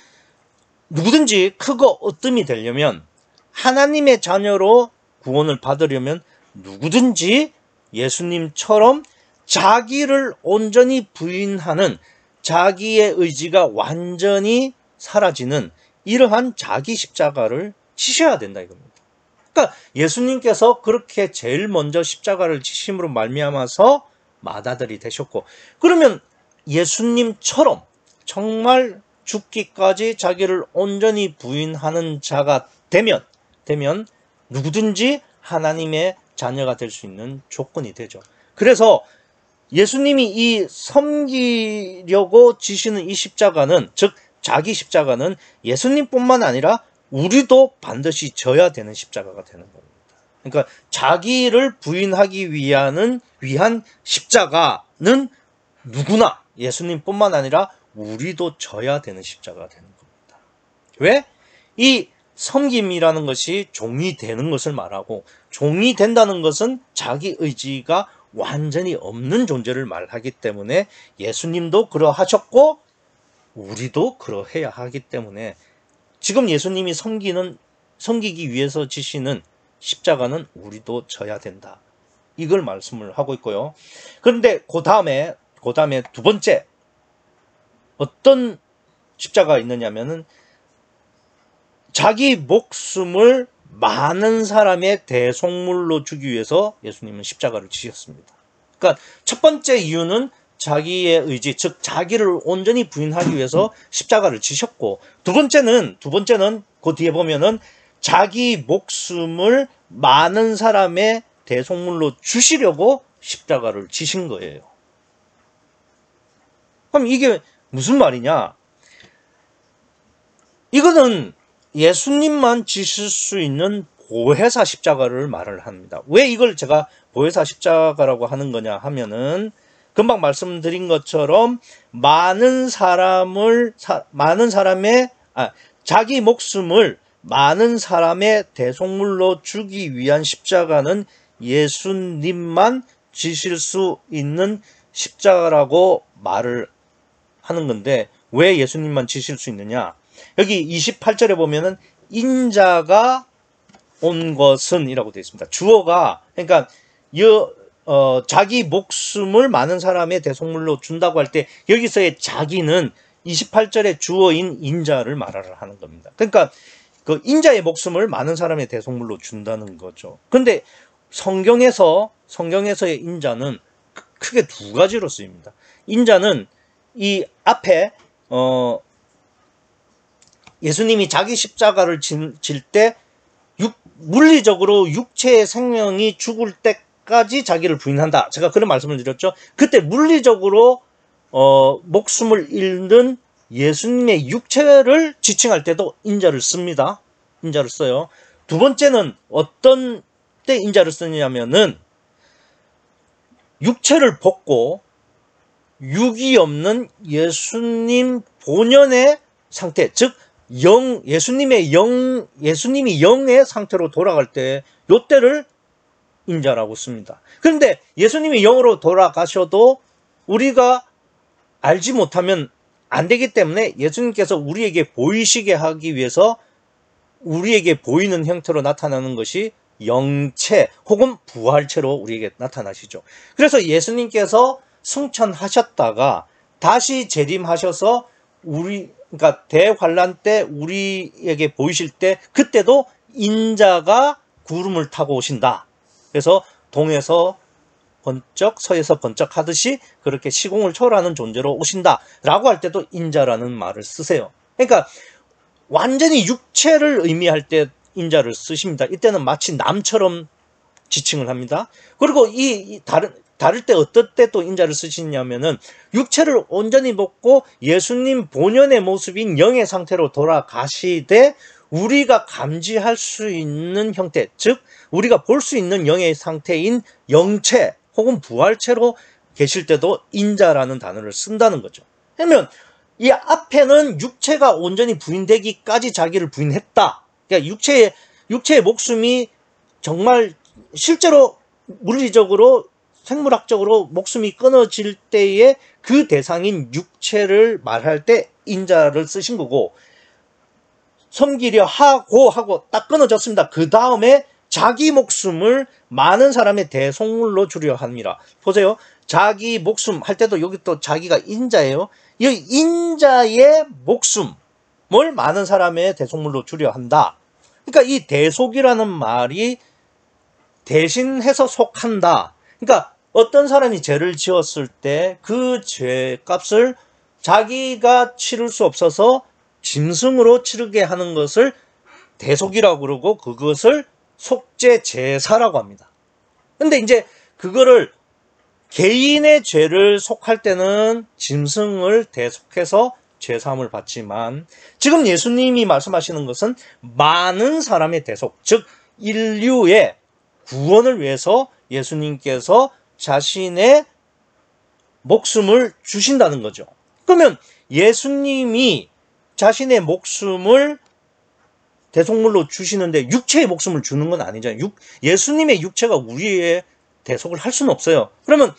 누구든지 크고 으뜸이 되려면 하나님의 자녀로 구원을 받으려면 누구든지 예수님처럼 자기를 온전히 부인하는 자기의 의지가 완전히 사라지는 이러한 자기 십자가를 지셔야 된다 이겁니다. 그러니까 예수님께서 그렇게 제일 먼저 십자가를 지심으로 말미암아서 마다들이 되셨고 그러면 예수님처럼 정말 죽기까지 자기를 온전히 부인하는 자가 되면 누구든지 하나님의 자녀가 될 수 있는 조건이 되죠. 그래서 예수님이 이 섬기려고 지시는 이 십자가는 즉 자기 십자가는 예수님뿐만 아니라 우리도 반드시 져야 되는 십자가가 되는 겁니다. 그러니까 자기를 부인하기 위한 십자가는 누구나 예수님뿐만 아니라 우리도 져야 되는 십자가가 되는 겁니다. 왜? 이 섬김이라는 것이 종이 되는 것을 말하고 종이 된다는 것은 자기 의지가 완전히 없는 존재를 말하기 때문에 예수님도 그러하셨고 우리도 그러해야 하기 때문에 지금 예수님이 섬기기 위해서 지시는 십자가는 우리도 져야 된다. 이걸 말씀을 하고 있고요. 그런데 그 다음에 두 번째 어떤 십자가가 있느냐면은 자기 목숨을 많은 사람의 대속물로 주기 위해서 예수님은 십자가를 지셨습니다. 그러니까 첫 번째 이유는 자기의 의지, 즉 자기를 온전히 부인하기 위해서 십자가를 지셨고 두 번째는 그 뒤에 보면은 자기 목숨을 많은 사람의 대속물로 주시려고 십자가를 지신 거예요. 그럼 이게 무슨 말이냐? 이거는 예수님만 지실 수 있는 보혜사 십자가를 말을 합니다. 왜 이걸 제가 보혜사 십자가라고 하는 거냐 하면은 금방 말씀드린 것처럼 자기 목숨을 많은 사람의 대속물로 주기 위한 십자가는 예수님만 지실 수 있는 십자가라고 말을 하는 건데 왜 예수님만 지실 수 있느냐? 여기 28절에 보면은 인자가 온 것은 이라고 되어 있습니다. 주어가 그러니까 자기 목숨을 많은 사람의 대속물로 준다고 할 때 여기서의 자기는 28절의 주어인 인자를 말하는 겁니다. 그러니까 그 인자의 목숨을 많은 사람의 대속물로 준다는 거죠. 그런데 성경에서의 인자는 크게 두 가지로 쓰입니다. 인자는 이 앞에 예수님이 자기 십자가를 질 때 물리적으로 육체의 생명이 죽을 때까지 자기를 부인한다. 제가 그런 말씀을 드렸죠. 그때 물리적으로 목숨을 잃는 예수님의 육체를 지칭할 때도 인자를 씁니다. 인자를 써요. 두 번째는 어떤 때 인자를 쓰냐면은 육체를 벗고 육이 없는 예수님 본연의 상태, 즉 예수님이 영의 상태로 돌아갈 때 요때를 인자라고 씁니다. 그런데 예수님이 영으로 돌아가셔도 우리가 알지 못하면 안 되기 때문에 예수님께서 우리에게 보이시게 하기 위해서 우리에게 보이는 형태로 나타나는 것이 영체 혹은 부활체로 우리에게 나타나시죠. 그래서 예수님께서 승천하셨다가 다시 재림하셔서 그러니까 대환란 때 우리에게 보이실 때 그때도 인자가 구름을 타고 오신다. 그래서 동에서 번쩍 서에서 번쩍 하듯이 그렇게 시공을 초월하는 존재로 오신다라고 할 때도 인자라는 말을 쓰세요. 그러니까 완전히 육체를 의미할 때 인자를 쓰십니다. 이때는 마치 남처럼 지칭을 합니다. 그리고 다를 때 어떨 때 또 인자를 쓰시냐면은 육체를 온전히 벗고 예수님 본연의 모습인 영의 상태로 돌아가시되 우리가 감지할 수 있는 형태, 즉 우리가 볼 수 있는 영의 상태인 영체 혹은 부활체로 계실 때도 인자라는 단어를 쓴다는 거죠. 그러면 이 앞에는 육체가 온전히 부인되기까지 자기를 부인했다. 그러니까 육체의 목숨이 정말 실제로 물리적으로 생물학적으로 목숨이 끊어질 때에 그 대상인 육체를 말할 때 인자를 쓰신 거고, 섬기려 하고 딱 끊어졌습니다. 그 다음에 자기 목숨을 많은 사람의 대속물로 주려 합니다. 보세요. 자기 목숨 할 때도 여기 또 자기가 인자예요. 이 인자의 목숨을 많은 사람의 대속물로 주려 한다. 그러니까 이 대속이라는 말이 대신해서 속한다. 그러니까 어떤 사람이 죄를 지었을 때 그 죄값을 자기가 치를 수 없어서 짐승으로 치르게 하는 것을 대속이라고 그러고 그것을 속죄 제사라고 합니다. 근데 이제 그거를 개인의 죄를 속할 때는 짐승을 대속해서 죄사함을 받지만 지금 예수님이 말씀하시는 것은 많은 사람의 대속, 즉 인류의 구원을 위해서 예수님께서 자신의 목숨을 주신다는 거죠. 그러면 예수님이 자신의 목숨을 대속물로 주시는데 육체의 목숨을 주는 건 아니잖아요. 예수님의 육체가 우리의 대속을 할 수는 없어요. 그러면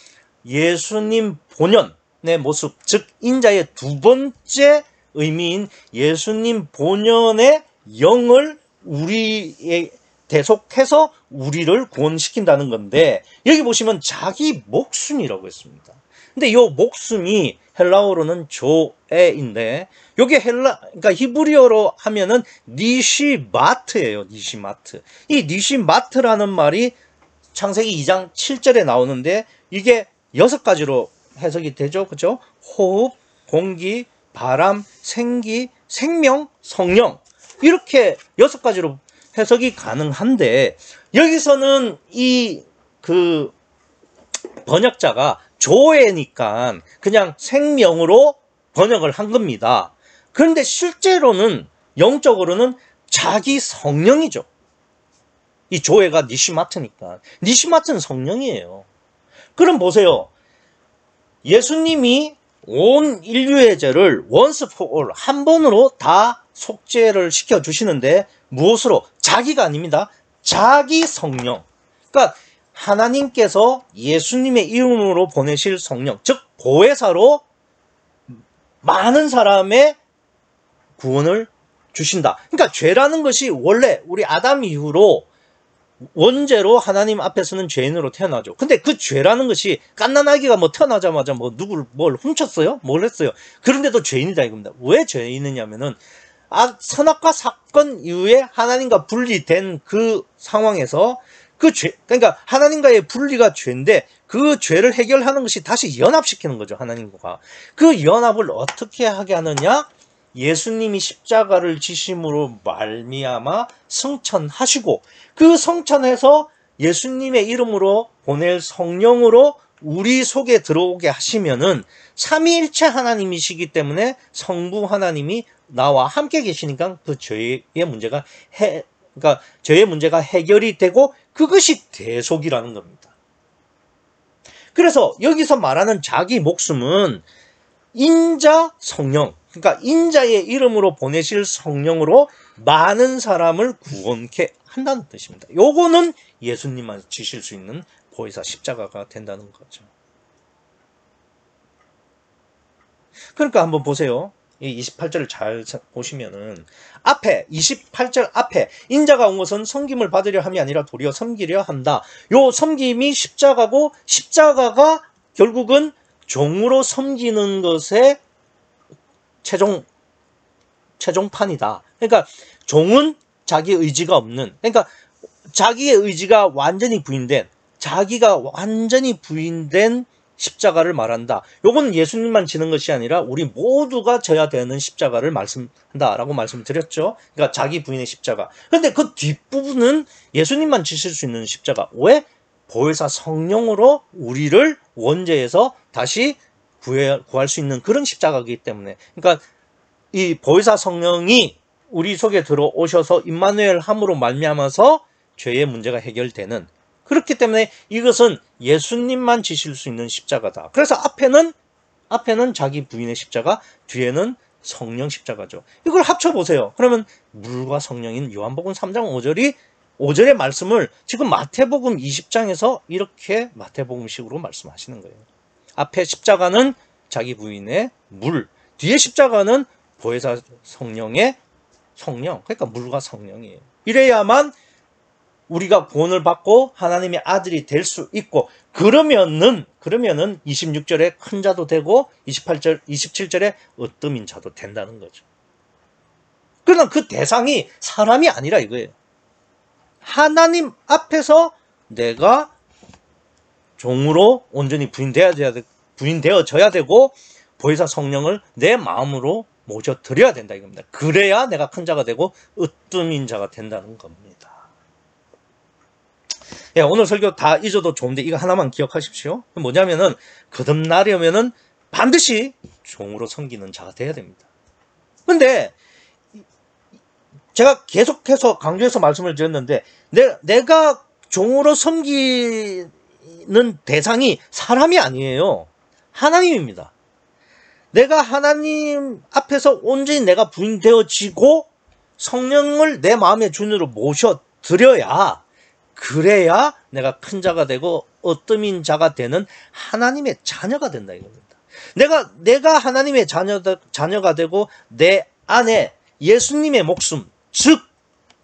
예수님 본연의 모습, 즉 인자의 두 번째 의미인 예수님 본연의 영을 우리의 대속해서 우리를 구원시킨다는 건데, 여기 보시면 자기 목숨이라고 했습니다. 근데 이 목숨이 헬라어로는 조에인데, 요게 그러니까 히브리어로 하면은 니시마트예요. 니시마트. 이 니시마트라는 말이 창세기 2장 7절에 나오는데 이게 6가지로 해석이 되죠. 그죠? 호흡, 공기, 바람, 생기, 생명, 성령. 이렇게 6가지로 해석이 가능한데, 여기서는 그 번역자가 조에니까 그냥 생명으로 번역을 한 겁니다. 그런데 실제로는 영적으로는 자기 성령이죠. 이 조에가 니시마트니까. 니시마트는 성령이에요. 그럼 보세요. 예수님이 온 인류의 죄를 once for all, 한 번으로 다 속죄를 시켜주시는데 무엇으로? 자기가 아닙니다. 자기 성령. 그러니까 하나님께서 예수님의 이름으로 보내실 성령, 즉 보혜사로 많은 사람의 구원을 주신다. 그러니까 죄라는 것이 원래 우리 아담 이후로 원죄로 하나님 앞에서는 죄인으로 태어나죠. 근데 그 죄라는 것이 갓난아기가 뭐 태어나자마자 뭐 뭘 훔쳤어요? 뭘 했어요? 그런데도 죄인이다 이겁니다. 왜 죄인이냐면은 선악과 사건 이후에 하나님과 분리된 그 상황에서 그 죄, 그러니까 하나님과의 분리가 죄인데 그 죄를 해결하는 것이 다시 연합시키는 거죠. 하나님과. 그 연합을 어떻게 하게 하느냐? 예수님이 십자가를 지심으로 말미암아 승천하시고 그 승천해서 예수님의 이름으로 보낼 성령으로 우리 속에 들어오게 하시면은 삼위일체 하나님이시기 때문에 성부 하나님이 나와 함께 계시니까 그 죄의 문제가 그러니까 죄의 문제가 해결이 되고 그것이 대속이라는 겁니다. 그래서 여기서 말하는 자기 목숨은 인자 성령, 그러니까 인자의 이름으로 보내실 성령으로 많은 사람을 구원케 한다는 뜻입니다. 요거는 예수님만 지실 수 있는 보혜사 십자가가 된다는 거죠. 그러니까 한번 보세요. 이 28절을 잘 보시면은 앞에 28절 앞에 인자가 온 것은 섬김을 받으려 함이 아니라 도리어 섬기려 한다. 요 섬김이 십자가고 십자가가 결국은 종으로 섬기는 것의 최종판이다. 그러니까 종은 자기 의지가 없는, 그러니까 자기의 의지가 완전히 부인된, 자기가 완전히 부인된 십자가를 말한다. 요건 예수님만 지는 것이 아니라 우리 모두가 져야 되는 십자가를 말씀한다라고 말씀드렸죠. 그러니까 자기 부인의 십자가. 그런데 그 뒷부분은 예수님만 지실 수 있는 십자가. 왜? 보혜사 성령으로 우리를 원죄에서 다시 구할 수 있는 그런 십자가이기 때문에. 그러니까 이 보혜사 성령이 우리 속에 들어오셔서 임마누엘 함으로 말미암아서 죄의 문제가 해결되는, 그렇기 때문에 이것은 예수님만 지실 수 있는 십자가다. 그래서 앞에는 자기 부인의 십자가, 뒤에는 성령 십자가죠. 이걸 합쳐보세요. 그러면 물과 성령인 요한복음 3장 5절의 말씀을 지금 마태복음 20장에서 이렇게 마태복음식으로 말씀하시는 거예요. 앞에 십자가는 자기 부인의 물, 뒤에 십자가는 보혜사 성령의 성령, 그러니까 물과 성령이에요. 이래야만 우리가 구원을 받고 하나님의 아들이 될 수 있고, 그러면은 26절에 큰 자도 되고 27절에 으뜸인 자도 된다는 거죠. 그러나 그 대상이 사람이 아니라 이거예요. 하나님 앞에서 내가 종으로 온전히 부인되어져야 되고 보혜사 성령을 내 마음으로 모셔드려야 된다 이겁니다. 그래야 내가 큰 자가 되고 으뜸인 자가 된다는 겁니다. 예, 오늘 설교 다 잊어도 좋은데 이거 하나만 기억하십시오. 뭐냐면은 거듭나려면은 반드시 종으로 섬기는 자가 돼야 됩니다. 근데 제가 계속해서 강조해서 말씀을 드렸는데 내가 종으로 섬기는 대상이 사람이 아니에요. 하나님입니다. 내가 하나님 앞에서 온전히 내가 부인되어지고 성령을 내 마음의 주인으로 모셔드려야, 그래야 내가 큰 자가 되고 으뜸인 자가 되는 하나님의 자녀가 된다 이겁니다. 내가 하나님의 자녀가 되고 내 안에 예수님의 목숨, 즉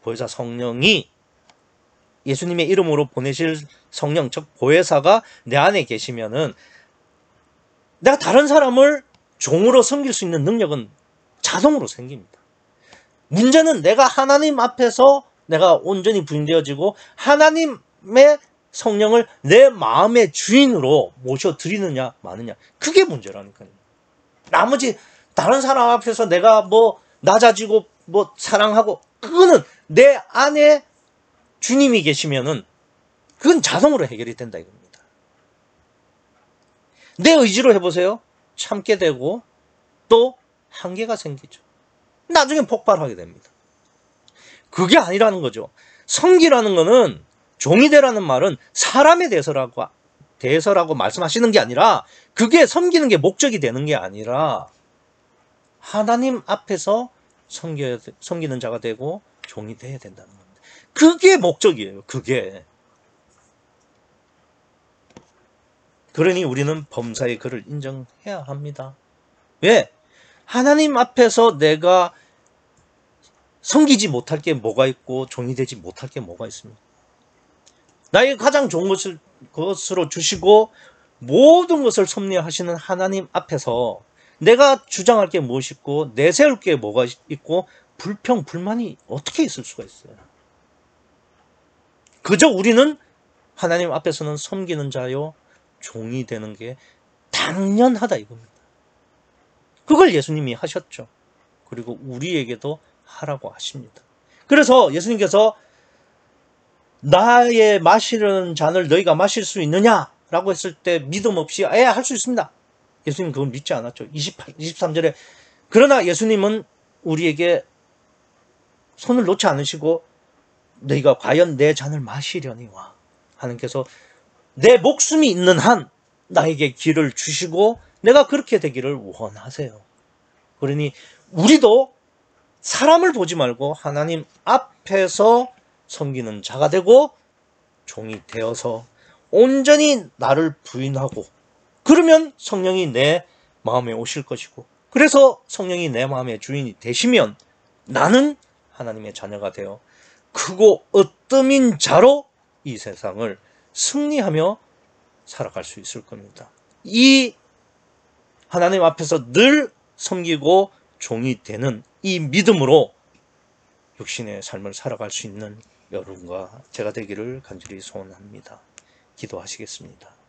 보혜사 성령이, 예수님의 이름으로 보내실 성령, 즉 보혜사가 내 안에 계시면은 내가 다른 사람을 종으로 섬길 수 있는 능력은 자동으로 생깁니다. 문제는 내가 하나님 앞에서 내가 온전히 부인되어지고 하나님의 성령을 내 마음의 주인으로 모셔드리느냐 마느냐, 그게 문제라니까요. 나머지 다른 사람 앞에서 내가 뭐 낮아지고 뭐 사랑하고, 그거는 내 안에 주님이 계시면은 그건 자동으로 해결이 된다 이겁니다. 내 의지로 해보세요. 참게 되고 또 한계가 생기죠. 나중에 폭발하게 됩니다. 그게 아니라는 거죠. 섬기라는 거는, 종이 되라는 말은 사람에 대해서라고 말씀하시는 게 아니라, 그게 섬기는 게 목적이 되는 게 아니라 하나님 앞에서 섬기는 자가 되고 종이 돼야 된다는 겁니다. 그게 목적이에요. 그게. 그러니 우리는 범사의 그를 인정해야 합니다. 왜? 하나님 앞에서 내가 섬기지 못할 게 뭐가 있고 종이 되지 못할 게 뭐가 있습니까? 나에게 가장 좋은 것으로 주시고 모든 것을 섭리하시는 하나님 앞에서 내가 주장할 게 무엇이 있고 내세울 게 뭐가 있고 불평, 불만이 어떻게 있을 수가 있어요? 그저 우리는 하나님 앞에서는 섬기는 자요 종이 되는 게 당연하다 이겁니다. 그걸 예수님이 하셨죠. 그리고 우리에게도 하라고 하십니다. 그래서 예수님께서 나의 마시려는 잔을 너희가 마실 수 있느냐? 라고 했을 때 믿음 없이 할 수 있습니다. 예수님 그건 믿지 않았죠. 23절에 그러나 예수님은 우리에게 손을 놓지 않으시고 너희가 과연 내 잔을 마시려니와 하나님께서 내 목숨이 있는 한 나에게 길을 주시고 내가 그렇게 되기를 원하세요. 그러니 우리도 사람을 보지 말고 하나님 앞에서 섬기는 자가 되고 종이 되어서 온전히 나를 부인하고, 그러면 성령이 내 마음에 오실 것이고, 그래서 성령이 내 마음의 주인이 되시면 나는 하나님의 자녀가 되어 크고 으뜸인 자로 이 세상을 승리하며 살아갈 수 있을 겁니다. 이 하나님 앞에서 늘 섬기고 종이 되는 이 믿음으로 육신의 삶을 살아갈 수 있는 여러분과 제가 되기를 간절히 소원합니다. 기도하시겠습니다.